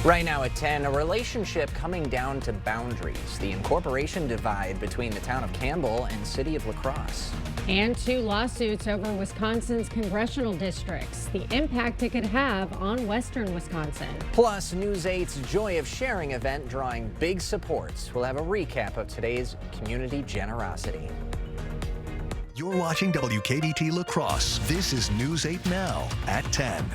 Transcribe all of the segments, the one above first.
Right now at 10, a relationship coming down to boundaries. The incorporation divide between the town of Campbell and city of La Crosse. And 2 lawsuits over Wisconsin's congressional districts, the impact it could have on western Wisconsin. Plus, News 8's Joy of Sharing event drawing big supports. We'll have a recap of today's community generosity. You're watching WKDT La Crosse. This is News 8 Now at 10.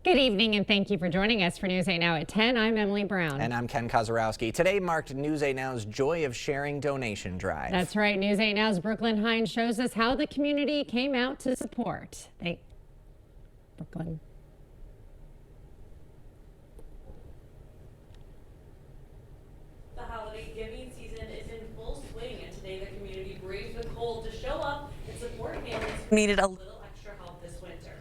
Good evening and thank you for joining us for News 8 Now at 10. I'm Emily Brown. And I'm Ken Kozarowski. Today marked News 8 Now's Joy of Sharing donation drive. That's right. News 8 Now's Brooklyn Hines shows us how the community came out to support. Brooklyn. The holiday giving season is in full swing, and today the community braved the cold to show up and support families who needed a little extra help this winter.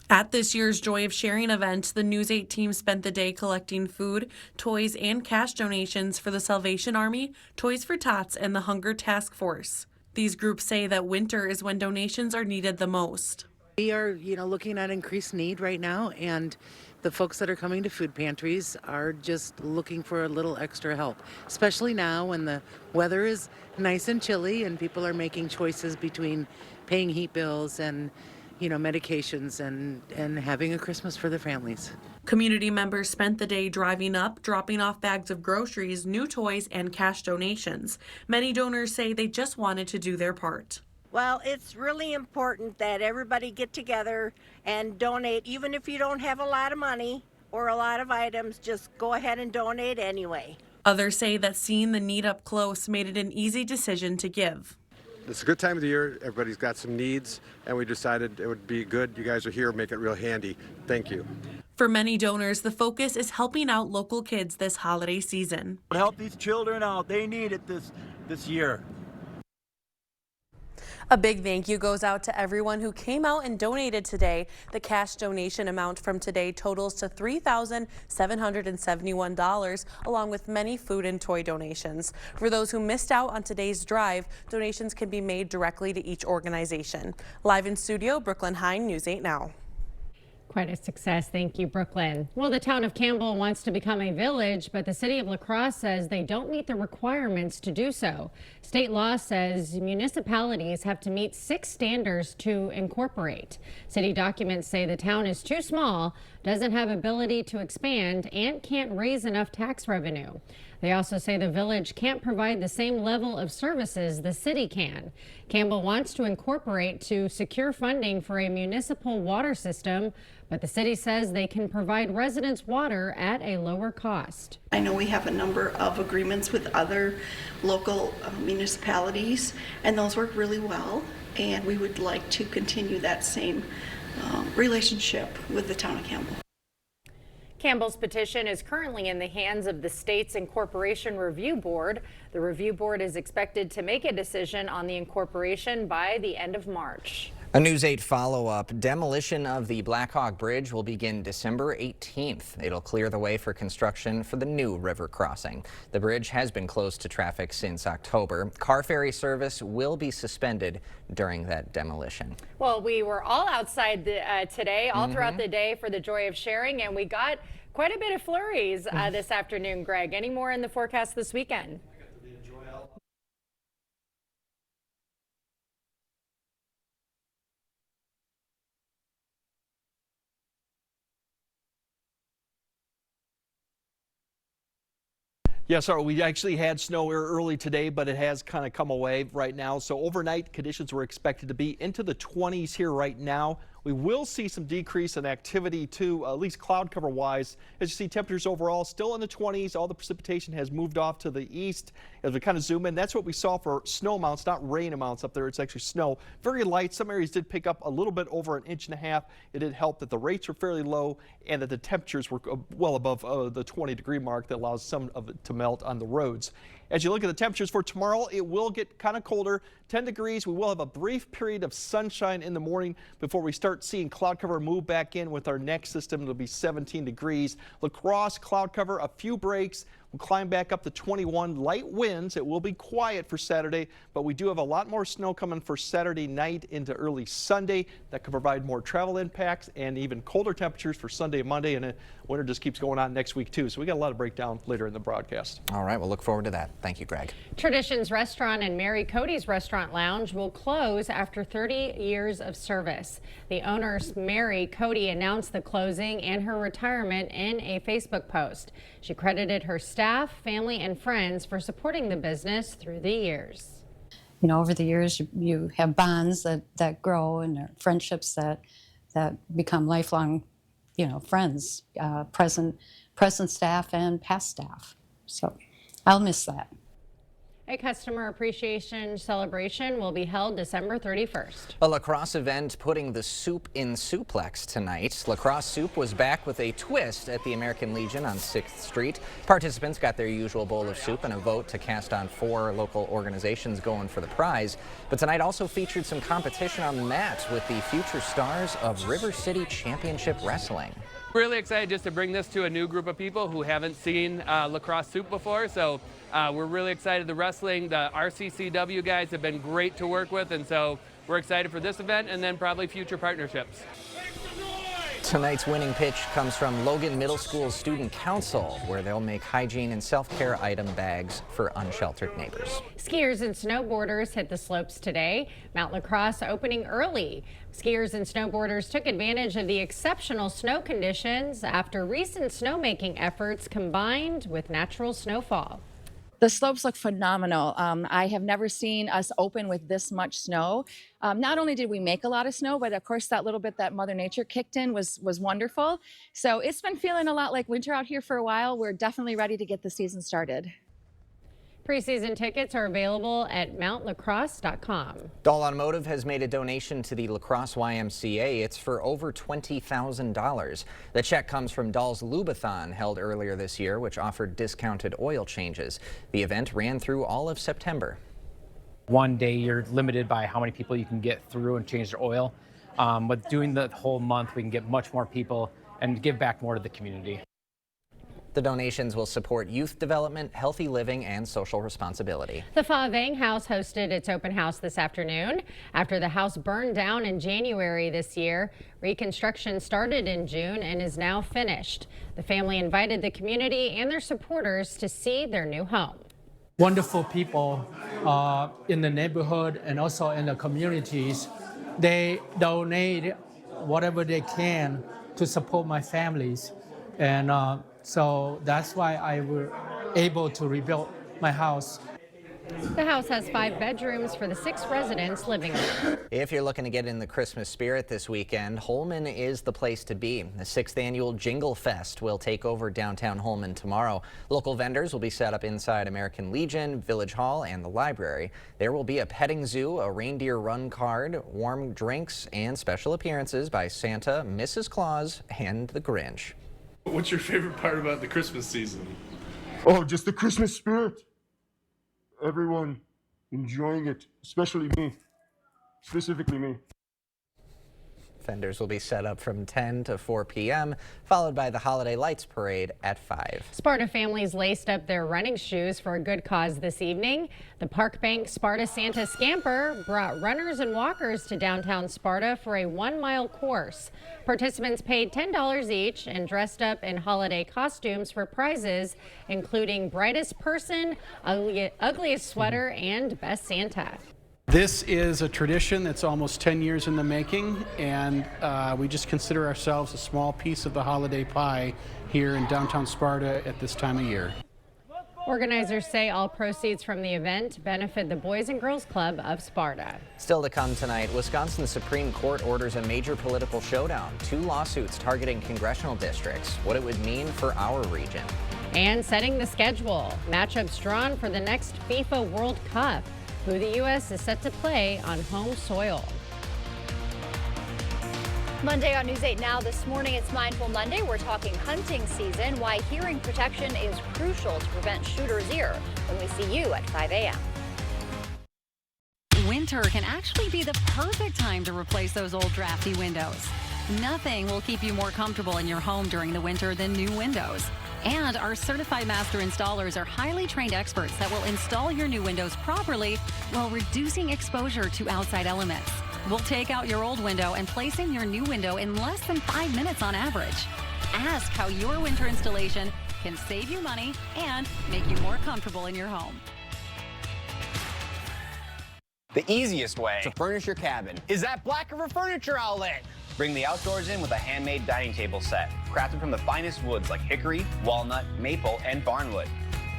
At this year's Joy of Sharing event, the News 8 team spent the day collecting food, toys, and cash donations for the Salvation Army, Toys for Tots, and the Hunger Task Force. These groups say that winter is when donations are needed the most. We are, looking at increased need right now, and the folks that are coming to food pantries are just looking for a little extra help, especially now when the weather is nice and chilly and people are making choices between paying heat bills and medications and having a Christmas for their families. Community members spent the day driving up, dropping off bags of groceries, new toys, and cash donations. Many donors say they just wanted to do their part. Well, it's really important that everybody get together and donate. Even if you don't have a lot of money or a lot of items, just go ahead and donate anyway. Others say that seeing the need up close made it an easy decision to give. It's a good time of the year. Everybody's got some needs, and we decided it would be good. You guys are here, make it real handy. Thank you. For many donors, the focus is helping out local kids this holiday season. Help these children out. They need it this year. A big thank you goes out to everyone who came out and donated today. The cash donation amount from today totals to $3,771, along with many food and toy donations. For those who missed out on today's drive, donations can be made directly to each organization. Live in studio, Brooklyn Hines, News 8 Now. Quite a success. Thank you, Brooklyn. Well, the town of Campbell wants to become a village, but the city of La Crosse says they don't meet the requirements to do so. State law says municipalities have to meet 6 standards to incorporate. City documents say the town is too small, doesn't have ability to expand, and can't raise enough tax revenue. They also say the village can't provide the same level of services the city can. Campbell wants to incorporate to secure funding for a municipal water system, but the city says they can provide residents water at a lower cost. I know we have a number of agreements with other local municipalities, and those work really well, and we would like to continue that same relationship with the town of Campbell. Campbell's petition is currently in the hands of the state's Incorporation Review Board. The review board is expected to make a decision on the incorporation by the end of March. A News 8 follow-up. Demolition of the Blackhawk Bridge will begin December 18th. It'll clear the way for construction for the new river crossing. The bridge has been closed to traffic since October. Car ferry service will be suspended during that demolition. Well, we were all outside today, all throughout the day for the Joy of Sharing, and we got quite a bit of flurries this afternoon, Greg. Any more in the forecast this weekend? Yeah, sorry, we actually had snow early today, but it has kind of come away right now. So overnight conditions were expected to be into the 20s here right now. We will see some decrease in activity too, at least cloud cover wise. As you see, temperatures overall still in the 20s. All the precipitation has moved off to the east. As we kind of zoom in, that's what we saw for snow amounts, not rain amounts up there. It's actually snow. Very light. Some areas did pick up a little bit over 1.5 inches. It did help that the rates were fairly low and that the temperatures were well above the 20-degree mark that allows some of it to melt on the roads. As you look at the temperatures for tomorrow, it will get kind of colder, 10 degrees. We will have a brief period of sunshine in the morning before we start seeing cloud cover move back in with our next system. It'll be 17 degrees. La Crosse, cloud cover, a few breaks. will climb back up to 21. Light winds. It will be quiet for Saturday, but we do have a lot more snow coming for Saturday night into early Sunday. That could provide more travel impacts and even colder temperatures for Sunday and Monday, and winter just keeps going on next week too. So we got a lot of breakdown later in the broadcast. All right, we'll look forward to that. Thank you, Greg. Traditions Restaurant and Mary Cody's Restaurant Lounge will close after 30 years of service. The owners, Mary Cody, announced the closing and her retirement in a Facebook post. She credited her staff, family, and friends for supporting the business through the years. You know, over the years, you have bonds that grow and friendships that become lifelong, you know, friends, present staff and past staff. So I'll miss that. A customer appreciation celebration will be held December 31st. A lacrosse event putting the soup in Suplex tonight. Lacrosse Soup was back with a twist at the American Legion on 6th Street. Participants got their usual bowl of soup and a vote to cast on 4 local organizations going for the prize. But tonight also featured some competition on the mat with the future stars of River City Championship Wrestling. Really excited just to bring this to a new group of people who haven't seen lacrosse soup before. So we're really excited. The wrestling, the RCCW guys have been great to work with, and so we're excited for this event and then probably future partnerships. Tonight's winning pitch comes from Logan Middle School's Student Council, where they'll make hygiene and self-care item bags for unsheltered neighbors. Skiers and snowboarders hit the slopes today. Mount La Crosse opening early. Skiers and snowboarders took advantage of the exceptional snow conditions after recent snowmaking efforts combined with natural snowfall. The slopes look phenomenal. I have never seen us open with this much snow. Not only did we make a lot of snow, but of course that little bit that Mother Nature kicked in was wonderful. So it's been feeling a lot like winter out here for a while. We're definitely ready to get the season started. Preseason tickets are available at mountlacrosse.com. Dahl Automotive has made a donation to the La Crosse YMCA. It's for over $20,000. The check comes from Dahl's Lubathon held earlier this year, which offered discounted oil changes. The event ran through all of September. One day you're limited by how many people you can get through and change their oil. But doing the whole month, we can get much more people and give back more to the community. The donations will support youth development, healthy living, and social responsibility. The Pha Vang House hosted its open house this afternoon. After the house burned down in January this year, reconstruction started in June and is now finished. The family invited the community and their supporters to see their new home. Wonderful people in the neighborhood and also in the communities. They donate whatever they can to support my families. And so that's why I was able to rebuild my house. The house has 5 bedrooms for the 6 residents living there. If you're looking to get in the Christmas spirit this weekend, Holmen is the place to be. The 6th annual Jingle Fest will take over downtown Holmen tomorrow. Local vendors will be set up inside American Legion, Village Hall, and the library. There will be a petting zoo, a reindeer run card, warm drinks, and special appearances by Santa, Mrs. Claus, and the Grinch. What's your favorite part about the Christmas season? Oh, just the Christmas spirit. Everyone enjoying it, especially me, specifically me. Vendors will be set up from 10 to 4 p.m., followed by the Holiday Lights Parade at 5. Sparta families laced up their running shoes for a good cause this evening. The Park Bank Sparta Santa Scamper brought runners and walkers to downtown Sparta for a 1-mile course. Participants paid $10 each and dressed up in holiday costumes for prizes, including brightest person, ugliest sweater, and best Santa. This is a tradition that's almost 10 years in the making, and we just consider ourselves a small piece of the holiday pie here in downtown Sparta at this time of year. Organizers say all proceeds from the event benefit the Boys and Girls Club of Sparta. Still to come tonight, Wisconsin Supreme Court orders a major political showdown. 2 lawsuits targeting congressional districts, what it would mean for our region. And setting the schedule, matchups drawn for the next FIFA World Cup, who the U.S. is set to play on home soil. Monday on News 8 Now. This morning, it's Mindful Monday. We're talking hunting season, why hearing protection is crucial to prevent shooter's ear, when we see you at 5 a.m. Winter can actually be the perfect time to replace those old drafty windows. Nothing will keep you more comfortable in your home during the winter than new windows. And our certified master installers are highly trained experts that will install your new windows properly while reducing exposure to outside elements. We'll take out your old window and place in your new window in less than 5 minutes on average. Ask how your winter installation can save you money and make you more comfortable in your home. The easiest way to furnish your cabin is at Black River Furniture Outlet. Bring the outdoors in with a handmade dining table set, crafted from the finest woods like hickory, walnut, maple, and barnwood.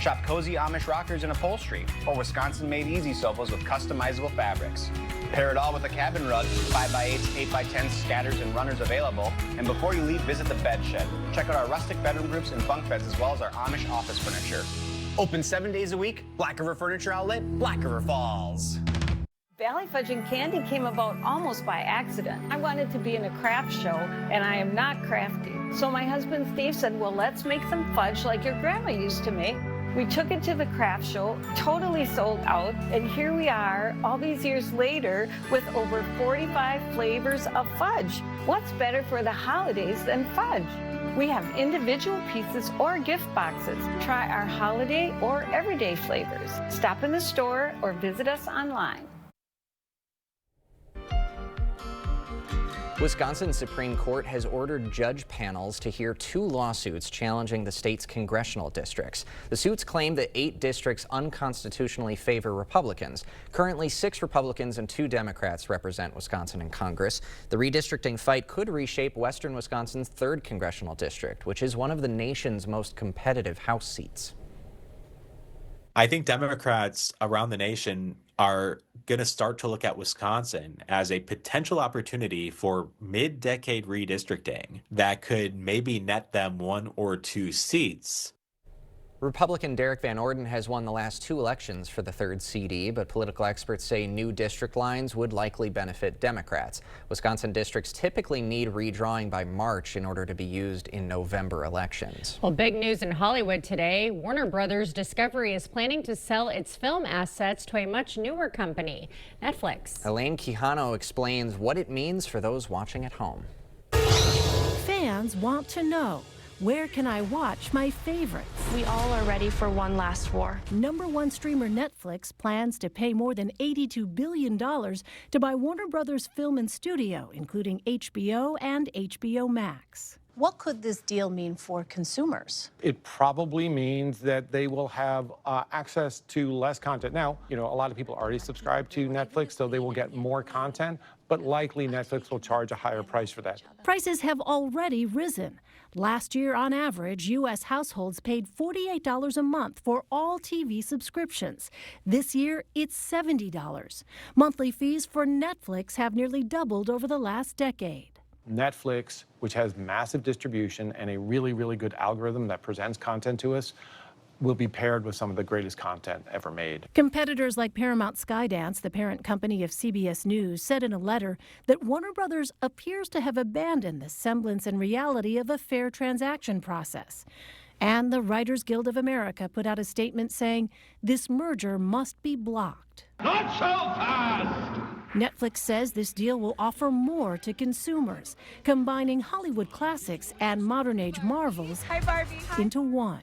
Shop cozy Amish rockers and upholstery, or Wisconsin-made easy sofas with customizable fabrics. Pair it all with a cabin rug, 5x8s, 8x10s, scatters, and runners available. And before you leave, visit the bed shed. Check out our rustic bedroom groups and bunk beds, as well as our Amish office furniture. Open 7 days a week, Black River Furniture Outlet, Black River Falls. Valley Fudge and Candy came about almost by accident. I wanted to be in a craft show, and I am not crafty. So my husband Steve said, well, let's make some fudge like your grandma used to make. We took it to the craft show, totally sold out, and here we are all these years later with over 45 flavors of fudge. What's better for the holidays than fudge? We have individual pieces or gift boxes. Try our holiday or everyday flavors. Stop in the store or visit us online. Wisconsin's Supreme Court has ordered judge panels to hear 2 lawsuits challenging the state's congressional districts. The suits claim that 8 districts unconstitutionally favor Republicans. Currently, 6 Republicans and 2 Democrats represent Wisconsin in Congress. The redistricting fight could reshape western Wisconsin's 3rd congressional district, which is one of the nation's most competitive House seats. I think Democrats around the nation are going to start to look at Wisconsin as a potential opportunity for mid-decade redistricting that could maybe net them 1 or 2 seats. Republican Derek Van Orden has won the last 2 elections for the 3rd CD, but political experts say new district lines would likely benefit Democrats. Wisconsin districts typically need redrawing by March in order to be used in November elections. Well, big news in Hollywood today. Warner Brothers Discovery is planning to sell its film assets to a much newer company, Netflix. Elaine Quijano explains what it means for those watching at home. Fans want to know, where can I watch my favorites? We all are ready for one last war. #1 streamer Netflix plans to pay more than $82 billion to buy Warner Brothers Film and Studio, including HBO and HBO Max. What could this deal mean for consumers? It probably means that they will have access to less content. Now, a lot of people already subscribe to Netflix, so they will get more content, but likely Netflix will charge a higher price for that. Prices have already risen. Last year, on average, U.S. households paid $48 a month for all TV subscriptions. This year, it's $70. Monthly fees for Netflix have nearly doubled over the last decade. Netflix, which has massive distribution and a really, really good algorithm that presents content to us, will be paired with some of the greatest content ever made. Competitors like Paramount Skydance, the parent company of CBS News, said in a letter that Warner Brothers appears to have abandoned the semblance and reality of a fair transaction process. And the Writers Guild of America put out a statement saying this merger must be blocked. Not so fast! Netflix says this deal will offer more to consumers, combining Hollywood classics and modern-age marvels into one.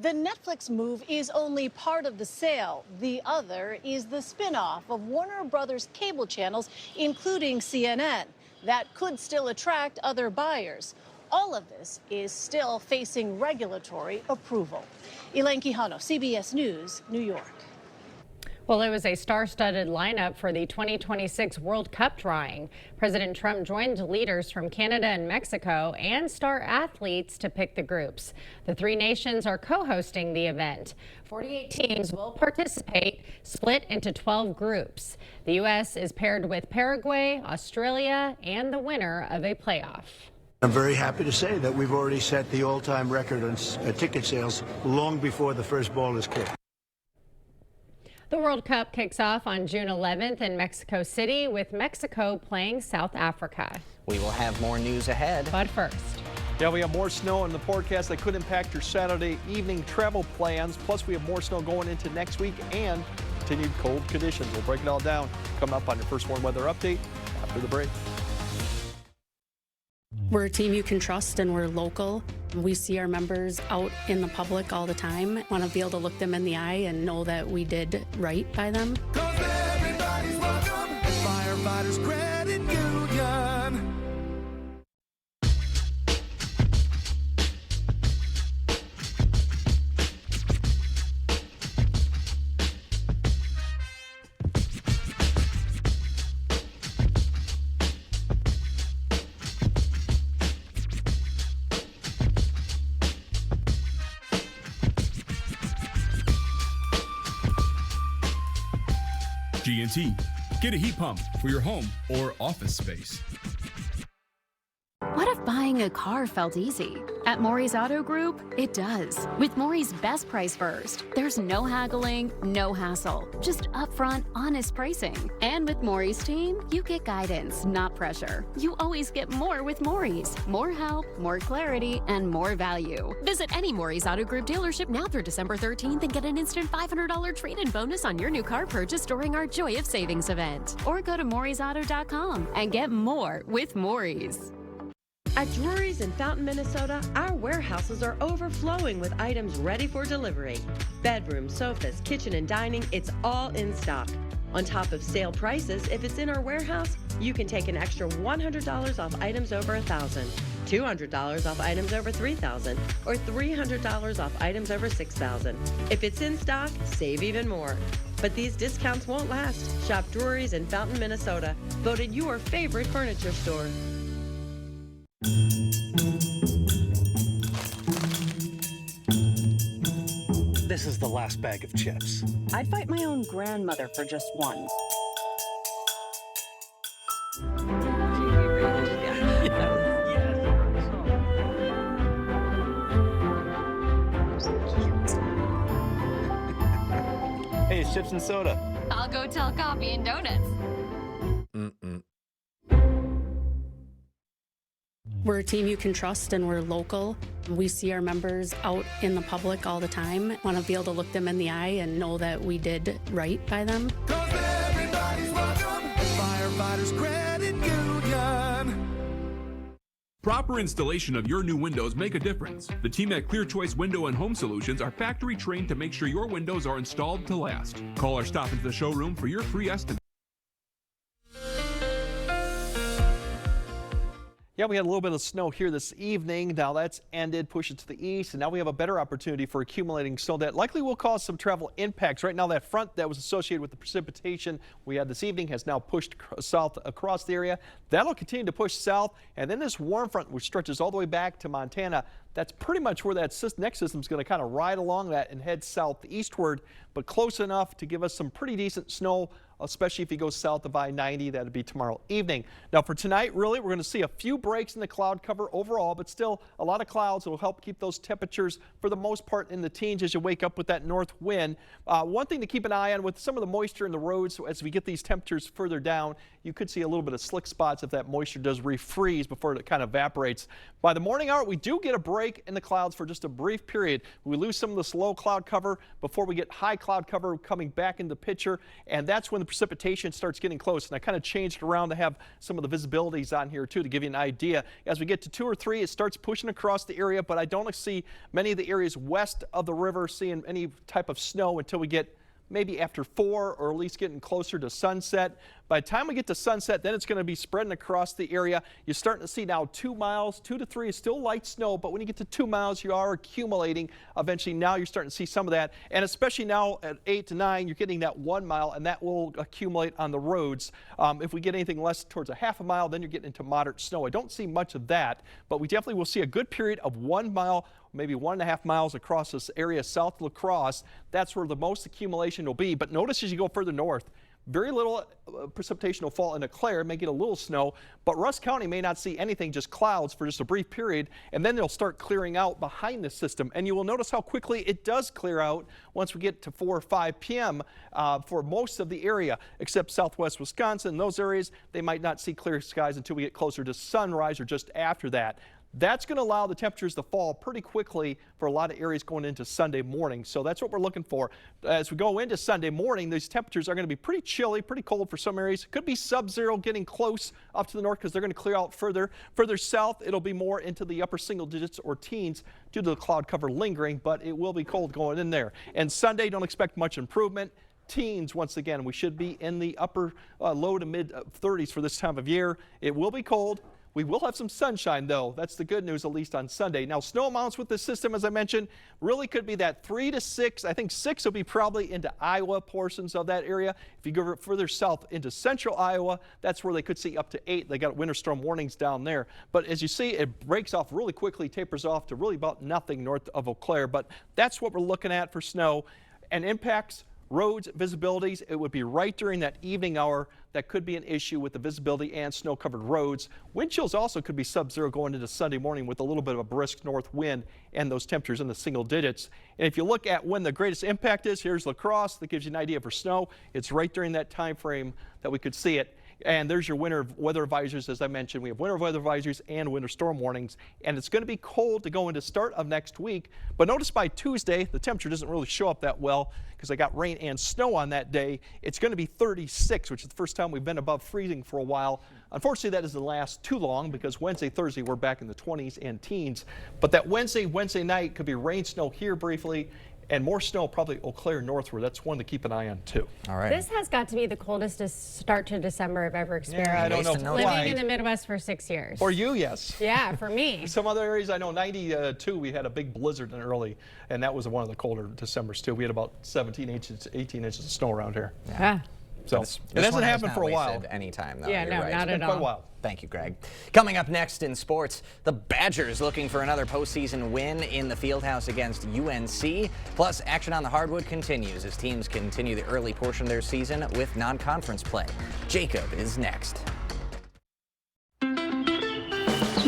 The Netflix move is only part of the sale. The other is the spin-off of Warner Brothers cable channels, including CNN. That could still attract other buyers. All of this is still facing regulatory approval. Elaine Quijano, CBS News, New York. Well, it was a star-studded lineup for the 2026 World Cup drawing. President Trump joined leaders from Canada and Mexico and star athletes to pick the groups. The 3 nations are co-hosting the event. 48 teams will participate, split into 12 groups. The U.S. is paired with Paraguay, Australia, and the winner of a playoff. I'm very happy to say that we've already set the all-time record on ticket sales long before the first ball is kicked. The World Cup kicks off on June 11th in Mexico City, with Mexico playing South Africa. We will have more news ahead. But first. Yeah, we have more snow in the forecast that could impact your Saturday evening travel plans. Plus, we have more snow going into next week and continued cold conditions. We'll break it all down coming up on your First Warn Weather Update after the break. We're a team you can trust and we're local. We see our members out in the public all the time. Want to be able to look them in the eye and know that we did right by them. Everybody's welcome at Firefighters Credit Union. G&T. Get a heat pump for your home or office space. What if buying a car felt easy? At Maury's Auto Group, it does. With Maury's Best Price First, there's no haggling, no hassle, just upfront, honest pricing. And with Maury's team, you get guidance, not pressure. You always get more with Maury's. More help, more clarity, and more value. Visit any Maury's Auto Group dealership now through December 13th and get an instant $500 trade-in bonus on your new car purchase during our Joy of Savings event. Or go to Maury'sAuto.com and get more with Maury's. At Drury's in Fountain, Minnesota, our warehouses are overflowing with items ready for delivery. Bedrooms, sofas, kitchen and dining, it's all in stock. On top of sale prices, if it's in our warehouse, you can take an extra $100 off items over $1,000, $200 off items over $3,000, or $300 off items over $6,000. If it's in stock, save even more. But these discounts won't last. Shop Drury's in Fountain, Minnesota, voted your favorite furniture store. This is the last bag of chips. I'd fight my own grandmother for just one. Hey, it's chips and soda. I'll go tell coffee and donuts. We're a team you can trust and we're local. We see our members out in the public all the time. Want to be able to look them in the eye and know that we did right by them. Everybody's welcome at Firefighters Credit Union. Proper installation of your new windows make a difference. The team at Clear Choice Window and Home Solutions are factory trained to make sure your windows are installed to last. Call or stop into the showroom for your free estimate. Yeah, we had a little bit of snow here this evening. Now that's ended, push it to the east, and now we have a better opportunity for accumulating snow that likely will cause some travel impacts. Right now, that front that was associated with the precipitation we had this evening has now pushed south across the area. That'll continue to push south, and then this warm front, which stretches all the way back to Montana, that's pretty much where that next system is going to kind of ride along that and head southeastward, but close enough to give us some pretty decent snow, especially if you go south of I-90. That'd be tomorrow evening. Now for tonight, really, we're going to see a few breaks in the cloud cover overall, but still a lot of clouds. It'll help keep those temperatures for the most part in the teens as you wake up with that north wind. One thing to keep an eye on with some of the moisture in the roads, so as we get these temperatures further down, you could see a little bit of slick spots if that moisture does refreeze before it kind of evaporates. By the morning hour, we do get a break in the clouds for just a brief period. We lose some of this low cloud cover before we get high cloud cover coming back in the picture, and that's when the precipitation starts getting close. And I kind of changed around to have some of the visibilities on here too to give you an idea. As we get to 2 or 3, it starts pushing across the area, but I don't see many of the areas west of the river seeing any type of snow until we get maybe after 4 or at least getting closer to sunset. By the time we get to sunset, then it's going to be spreading across the area. You're starting to see now 2 miles, 2 to 3 is still light snow, but when you get to 2 miles, you are accumulating. Eventually now you're starting to see some of that, and especially now at 8 to 9, you're getting that 1 mile, and that will accumulate on the roads. If we get anything less towards a half a mile, then you're getting into moderate snow. I don't see much of that, but we definitely will see a good period of 1 mile, maybe 1.5 miles across this area south of La Crosse. That's where the most accumulation will be. But notice as you go further north, very little precipitation will fall in Eau Claire, may get a little snow, but Rusk County may not see anything, just clouds for just a brief period, and then they'll start clearing out behind the system. And you will notice how quickly it does clear out once we get to 4 or 5 p.m. For most of the area, except southwest Wisconsin. Those areas, they might not see clear skies until we get closer to sunrise or just after that. That's going to allow the temperatures to fall pretty quickly for a lot of areas going into Sunday morning. So that's what we're looking for. As we go into Sunday morning, these temperatures are going to be pretty chilly, pretty cold for some areas. It could be sub-zero getting close up to the north because they're going to clear out further. Further south, it'll be more into the upper single digits or teens due to the cloud cover lingering, but it will be cold going in there. And Sunday, don't expect much improvement. Teens, once again, we should be in the upper low to mid 30s for this time of year. It will be cold. We will have some sunshine, though. That's the good news, at least on Sunday. Now, snow amounts with this system, as I mentioned, really could be that 3 to 6. I think 6 will be probably into Iowa portions of that area. If you go further south into central Iowa, that's where they could see up to 8. They got winter storm warnings down there. But as you see, it breaks off really quickly, tapers off to really about nothing north of Eau Claire. But that's what we're looking at for snow and impacts. Roads, visibilities, it would be right during that evening hour that could be an issue with the visibility and snow-covered roads. Wind chills also could be sub-zero going into Sunday morning with a little bit of a brisk north wind and those temperatures in the single digits. And if you look at when the greatest impact is, here's La Crosse. That gives you an idea for snow. It's right during that time frame that we could see it. And there's your winter weather advisories. As I mentioned, we have winter weather advisories and winter storm warnings. And it's going to be cold to go into start of next week. But notice by Tuesday, the temperature doesn't really show up that well because I got rain and snow on that day. It's going to be 36, which is the first time we've been above freezing for a while. Unfortunately, that doesn't last too long because Wednesday, Thursday, we're back in the 20s and teens. But that Wednesday night could be rain, snow here briefly. And more snow probably Eau Claire northward. That's one to keep an eye on, too. All right. This has got to be the coldest start to December I've ever experienced. Yeah, I don't know why. Living in the Midwest for 6 years. For you, yes. Yeah, for me. Some other areas, I know 92, we had a big blizzard in early, and that was one of the colder Decembers, too. We had about 17 inches, 18 inches of snow around here. Yeah. So it hasn't happened for a while. Any time, though. Yeah, You're no, right. not at all. Quite a while. Thank you, Greg. Coming up next in sports, the Badgers looking for another postseason win in the Fieldhouse against UNC. Plus, action on the hardwood continues as teams continue the early portion of their season with non-conference play. Jacob is next.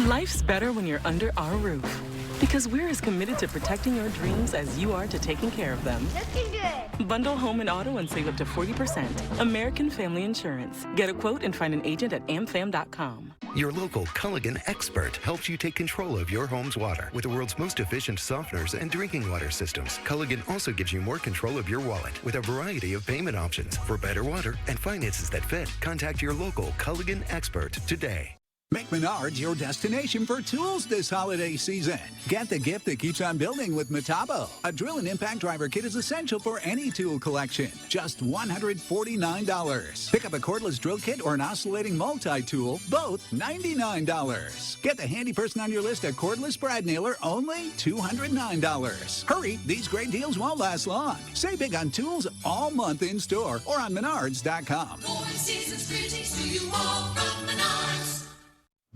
Life's better when you're under our roof. Because we're as committed to protecting your dreams as you are to taking care of them. Looking good. Bundle home and auto and save up to 40%. American Family Insurance. Get a quote and find an agent at amfam.com. Your local Culligan expert helps you take control of your home's water with the world's most efficient softeners and drinking water systems. Culligan also gives you more control of your wallet with a variety of payment options for better water and finances that fit. Contact your local Culligan expert today. Make Menards your destination for tools this holiday season. Get the gift that keeps on building with Metabo. A drill and impact driver kit is essential for any tool collection. Just $149. Pick up a cordless drill kit or an oscillating multi-tool, both $99. Get the handy person on your list a cordless brad nailer, only $209. Hurry, these great deals won't last long. Save big on tools all month in store or on Menards.com.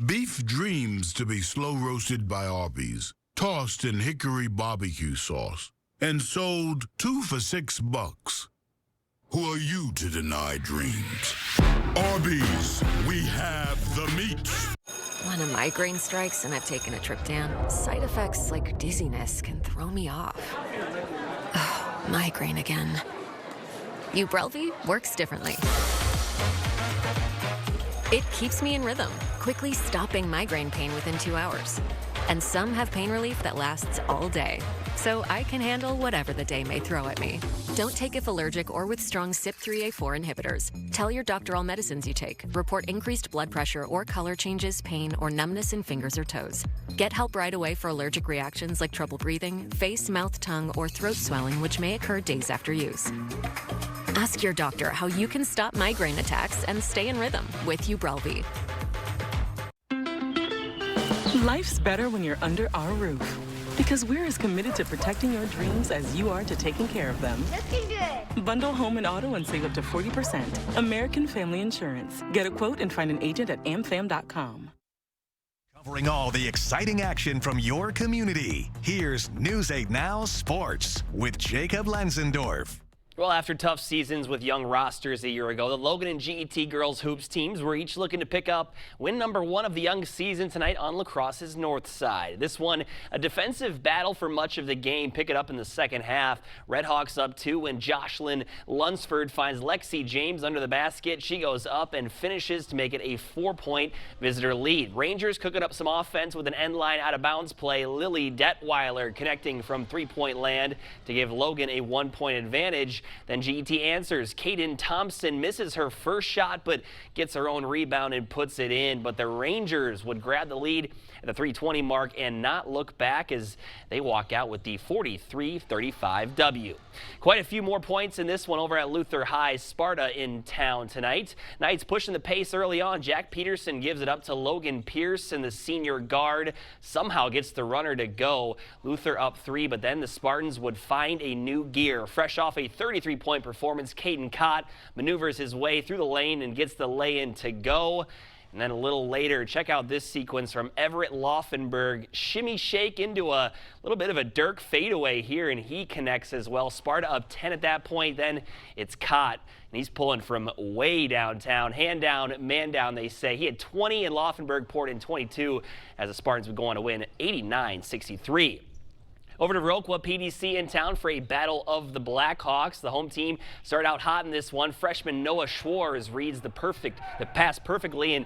Beef dreams to be slow roasted by Arby's, tossed in hickory barbecue sauce, and sold 2 for $6. Who are you to deny dreams? Arby's, we have the meat. When a migraine strikes and I've taken a Triptan, side effects like dizziness can throw me off. Ugh, migraine again. Ubrelvy works differently. It keeps me in rhythm, quickly stopping migraine pain within 2 hours. And some have pain relief that lasts all day. So I can handle whatever the day may throw at me. Don't take if allergic or with strong CYP3A4 inhibitors. Tell your doctor all medicines you take. Report increased blood pressure or color changes, pain, or numbness in fingers or toes. Get help right away for allergic reactions like trouble breathing, face, mouth, tongue, or throat swelling, which may occur days after use. Ask your doctor how you can stop migraine attacks and stay in rhythm with Ubrelvy. Life's better when you're under our roof. Because we're as committed to protecting your dreams as you are to taking care of them. Looking good. Bundle home and auto and save up to 40%. American Family Insurance. Get a quote and find an agent at amfam.com. Covering all the exciting action from your community. Here's News 8 Now Sports with Jacob Lenzendorf. Well, after tough seasons with young rosters a year ago, the Logan and GET girls hoops teams were each looking to pick up win number 1 of the young season tonight on La Crosse's north side. This one, a defensive battle for much of the game. Pick it up in the second half. Redhawks up 2 when Jocelyn Lunsford finds Lexi James under the basket. She goes up and finishes to make it a 4-point visitor lead. Rangers cooking up some offense with an end line out of bounds play. Lily Detweiler connecting from 3-point land to give Logan a 1-point advantage. Then GET answers. Kaden Thompson misses her first shot but gets her own rebound and puts it in. But the Rangers would grab the lead at the 3:20 mark and not look back as they walk out with the 43-35 W. Quite a few more points in this one over at Luther High. Sparta in town tonight. Knights pushing the pace early on. Jack Peterson gives it up to Logan Pierce, and the senior guard somehow gets the runner to go. Luther up 3, but then the Spartans would find a new gear. Fresh off a 33-point performance, Caden Cott maneuvers his way through the lane and gets the lay-in to go. And then a little later, check out this sequence from Everett Laufenberg. Shimmy shake into a little bit of a Dirk fadeaway here, and he connects as well. Sparta up 10 at that point. Then it's Cott, and he's pulling from way downtown. Hand down, man down, they say. He had 20, and Laufenberg poured in 22 as the Spartans would go on to win 89-63. Over to Viroqua, PDC in town for a battle of the Blackhawks. The home team started out hot in this one. Freshman Noah Schwartz reads the pass perfectly and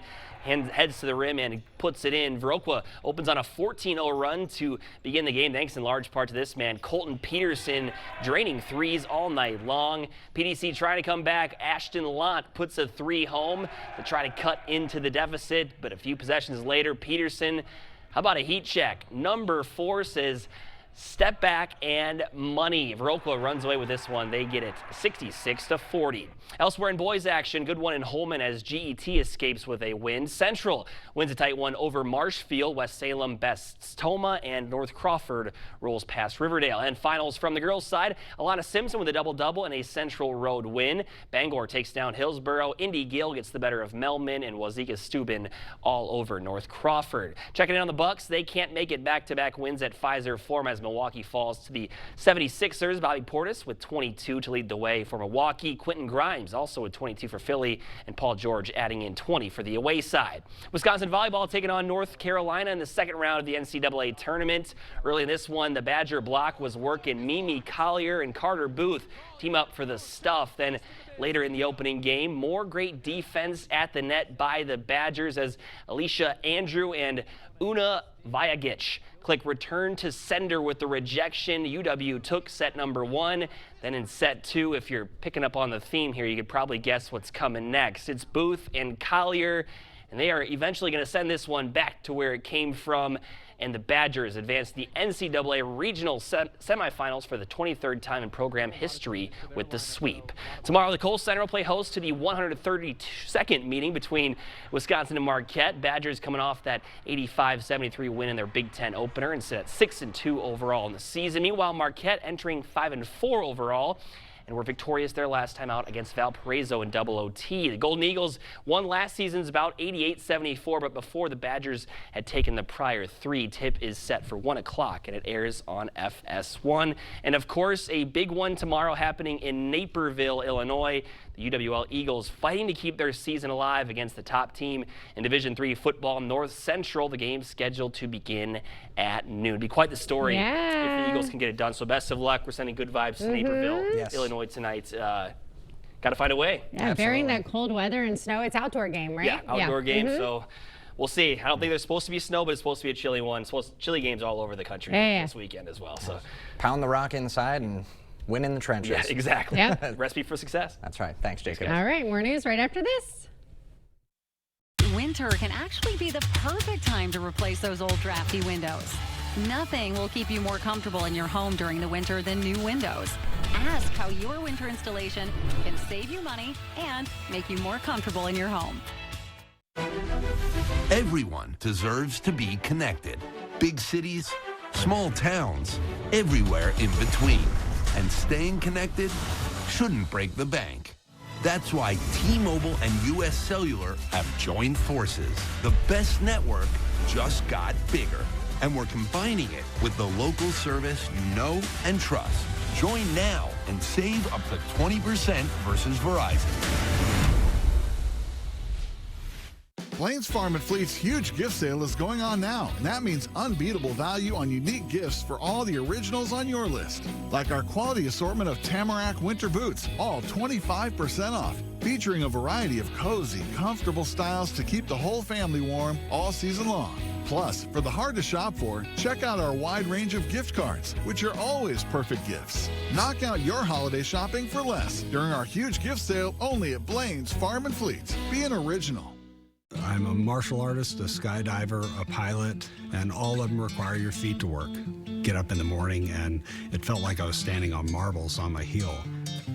heads to the rim and puts it in. Viroqua opens on a 14-0 run to begin the game, thanks in large part to this man, Colton Peterson, draining threes all night long. PDC trying to come back. Ashton Lott puts a 3 home to try to cut into the deficit, but a few possessions later, Peterson, how about a heat check? Number 4 says, step back and money. Viroqua runs away with this one. They get it 66-40. Elsewhere in boys action, good one in Holman as GET escapes with a win. Central wins a tight one over Marshfield. West Salem bests Toma, and North Crawford rolls past Riverdale. And finals from the girls' side, Alana Simpson with a double-double and a Central Road win. Bangor takes down Hillsboro. Indy Gill gets the better of Melman, and Wazika Steuben all over North Crawford. Checking in on the Bucks, they can't make it back-to-back wins at Pfizer Forum as Milwaukee falls to the 76ers. Bobby Portis with 22 to lead the way for Milwaukee. Quentin Grimes also with 22 for Philly, and Paul George adding in 20 for the away side. Wisconsin volleyball taking on North Carolina in the second round of the NCAA tournament. Early in this one, the Badger block was working. Mimi Collier and Carter Booth team up for the stuff. Then later in the opening game, more great defense at the net by the Badgers as Alicia Andrew and Una Vajagic click return to sender with the rejection. UW took set number 1. Then in set 2, if you're picking up on the theme here, you could probably guess what's coming next. It's Booth and Collier, and they are eventually going to send this one back to where it came from. And the Badgers advance the NCAA regional semifinals for the 23rd time in program history with the sweep. Tomorrow, the Kohl Center will play host to the 132nd meeting between Wisconsin and Marquette. Badgers coming off that 85-73 win in their Big Ten opener and sit at 6-2 overall in the season. Meanwhile, Marquette entering 5-4 overall, and were victorious their last time out against Valparaiso in double OT. The Golden Eagles won last season's bout 88-74, but before the Badgers had taken the prior 3. Tip is set for 1 o'clock, and it airs on FS1. And of course, a big one tomorrow happening in Naperville, Illinois. The UWL Eagles fighting to keep their season alive against the top team in Division III football, North Central. The game's scheduled to begin at noon. It'd be quite the story if the Eagles can get it done. So best of luck. We're sending good vibes to Naperville, Illinois tonight. Got to find a way. Yeah, bearing that cold weather and snow. It's outdoor game, right? Yeah, outdoor game. So we'll see. I don't think there's supposed to be snow, but it's supposed to be a chilly one. Chilly games all over the country this weekend as well. So pound the rock inside and win in the trenches. Yeah, exactly. Yep. Recipe for success. That's right. Thanks, Jacob. All right, more news right after this. Winter can actually be the perfect time to replace those old drafty windows. Nothing will keep you more comfortable in your home during the winter than new windows. Ask how your winter installation can save you money and make you more comfortable in your home. Everyone deserves to be connected. Big cities, small towns, everywhere in between. And staying connected shouldn't break the bank. That's why T-Mobile and U.S. Cellular have joined forces. The best network just got bigger. And we're combining it with the local service you know and trust. Join now and save up to 20% versus Verizon. Blaine's Farm and Fleet's huge gift sale is going on now, and that means unbeatable value on unique gifts for all the originals on your list. Like our quality assortment of Tamarack winter boots, all 25% off, featuring a variety of cozy, comfortable styles to keep the whole family warm all season long. Plus, for the hard to shop for, check out our wide range of gift cards, which are always perfect gifts. Knock out your holiday shopping for less during our huge gift sale only at Blaine's Farm and Fleet. Be an original. I'm a martial artist, a skydiver, a pilot, and all of them require your feet to work. Get up in the morning and it felt like I was standing on marbles on my heel.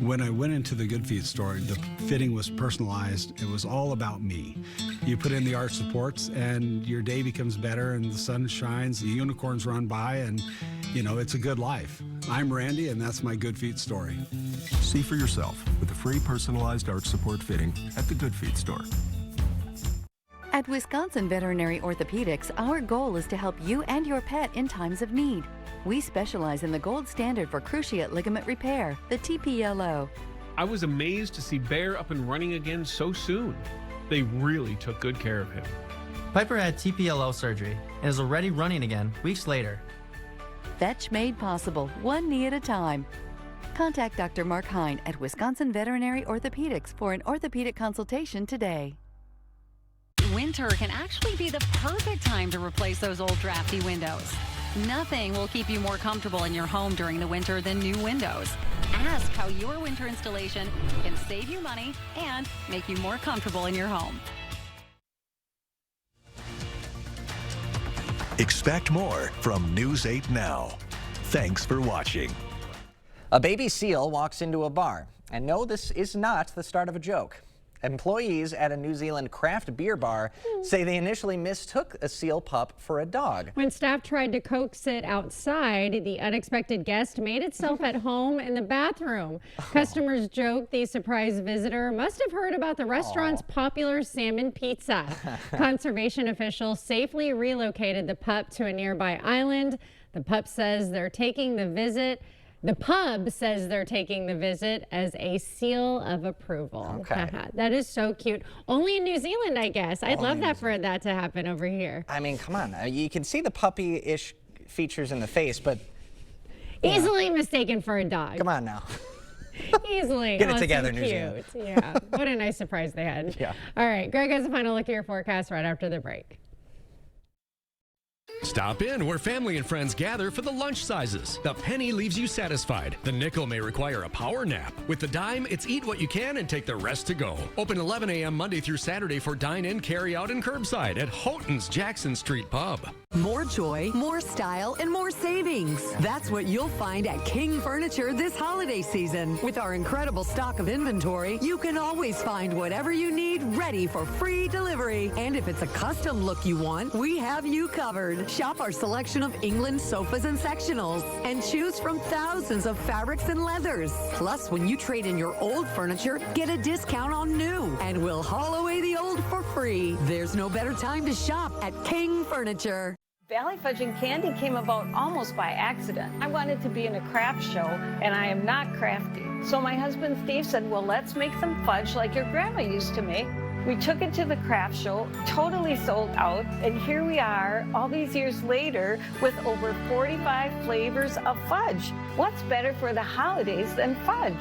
When I went into the Good Feet store, the fitting was personalized. It was all about me. You put in the arch supports and your day becomes better and the sun shines, the unicorns run by, and it's a good life. I'm Randy and that's my Good Feet story. See for yourself with a free personalized arch support fitting at the Good Feet store. At Wisconsin Veterinary Orthopedics, our goal is to help you and your pet in times of need. We specialize in the gold standard for cruciate ligament repair, the TPLO. I was amazed to see Bear up and running again so soon. They really took good care of him. Piper had TPLO surgery and is already running again weeks later. Fetch made possible, one knee at a time. Contact Dr. Mark Hine at Wisconsin Veterinary Orthopedics for an orthopedic consultation today. Winter can actually be the perfect time to replace those old drafty windows. Nothing will keep you more comfortable in your home during the winter than new windows. Ask how your winter installation can save you money and make you more comfortable in your home. Expect more from News 8 Now. Thanks for watching. A baby seal walks into a bar. And no, this is not the start of a joke. Employees at a New Zealand craft beer bar say they initially mistook a seal pup for a dog. When staff tried to coax it outside, the unexpected guest made itself at home in the bathroom. Customers joke the surprise visitor must have heard about the restaurant's popular salmon pizza. Conservation officials safely relocated the pup to a nearby island. The pub says they're taking the visit as a seal of approval. Okay. That is so cute. Only in New Zealand, I guess. I'd love that for that to happen over here. I mean, come on. You can see the puppy-ish features in the face, but... Easily mistaken for a dog. Come on now. Easily. Get it so together, New cute. Zealand. Yeah. What a nice surprise they had. Yeah. All right. Greg has a final look at your forecast right after the break. Stop in where family and friends gather for the lunch sizes. The penny leaves you satisfied. The nickel may require a power nap. With the dime, it's eat what you can and take the rest to go. Open 11 a.m. Monday through Saturday for dine-in, carry-out, and curbside at Houghton's Jackson Street Pub. More joy, more style, and more savings. That's what you'll find at King Furniture this holiday season. With our incredible stock of inventory, you can always find whatever you need ready for free delivery. And if it's a custom look you want, we have you covered. Shop our selection of England sofas and sectionals and choose from thousands of fabrics and leathers. Plus, when you trade in your old furniture, get a discount on new, and we'll haul away the old for free. There's no better time to shop at King Furniture. Valley Fudge and Candy came about almost by accident. I wanted to be in a craft show, and I am not crafty. So my husband Steve said, well, let's make some fudge like your grandma used to make. We took it to the craft show, totally sold out, and here we are all these years later with over 45 flavors of fudge. What's better for the holidays than fudge?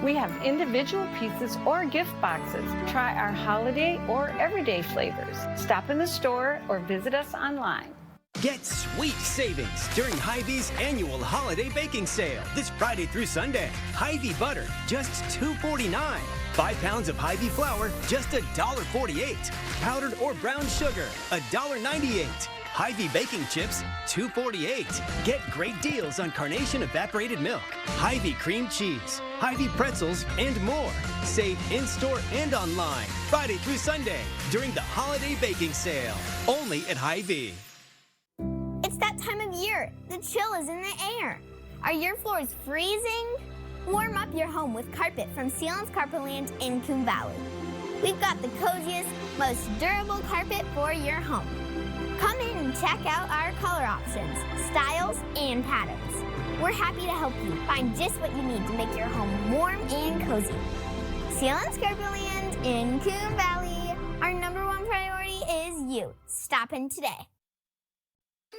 We have individual pieces or gift boxes. Try our holiday or everyday flavors. Stop in the store or visit us online. Get sweet savings during Hy-Vee's annual holiday baking sale this Friday through Sunday. Hy-Vee butter, just $2.49. 5 pounds of Hy-Vee flour, just $1.48. Powdered or brown sugar, $1.98. Hy-Vee baking chips, $2.48. Get great deals on Carnation evaporated milk, Hy-Vee cream cheese, Hy-Vee pretzels, and more. Save in-store and online Friday through Sunday during the holiday baking sale. Only at Hy-Vee. It's that time of year. The chill is in the air. Are your floors freezing? Warm up your home with carpet from Sealands Carpetland in Coon Valley. We've got the coziest, most durable carpet for your home. Come in and check out our color options, styles, and patterns. We're happy to help you find just what you need to make your home warm and cozy. Seal and Scarperland in Coon Valley. Our #1 priority is you. Stop in today.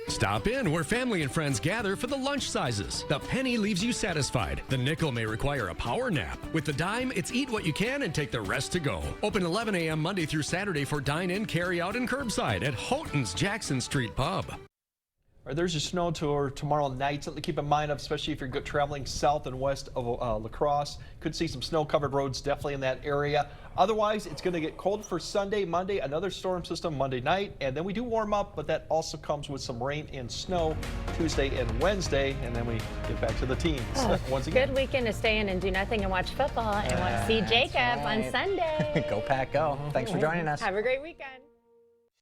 Stop in where family and friends gather for the lunch sizes. The penny leaves you satisfied. The nickel may require a power nap. With the dime, it's eat what you can and take the rest to go. Open 11 a.m. Monday through Saturday for dine-in, carry-out, and curbside at Houghton's Jackson Street Pub. There's a snow tour tomorrow night, something to keep in mind, especially if you're traveling south and west of La Crosse. Could see some snow-covered roads definitely in that area. Otherwise, it's going to get cold for Sunday, Monday, another storm system Monday night, and then we do warm up, but that also comes with some rain and snow Tuesday and Wednesday, and then we get back to the teens once again. Good weekend to stay in and do nothing and watch football and want to see Jacob on Sunday. Go Pack, go. Thanks for joining us. Have a great weekend.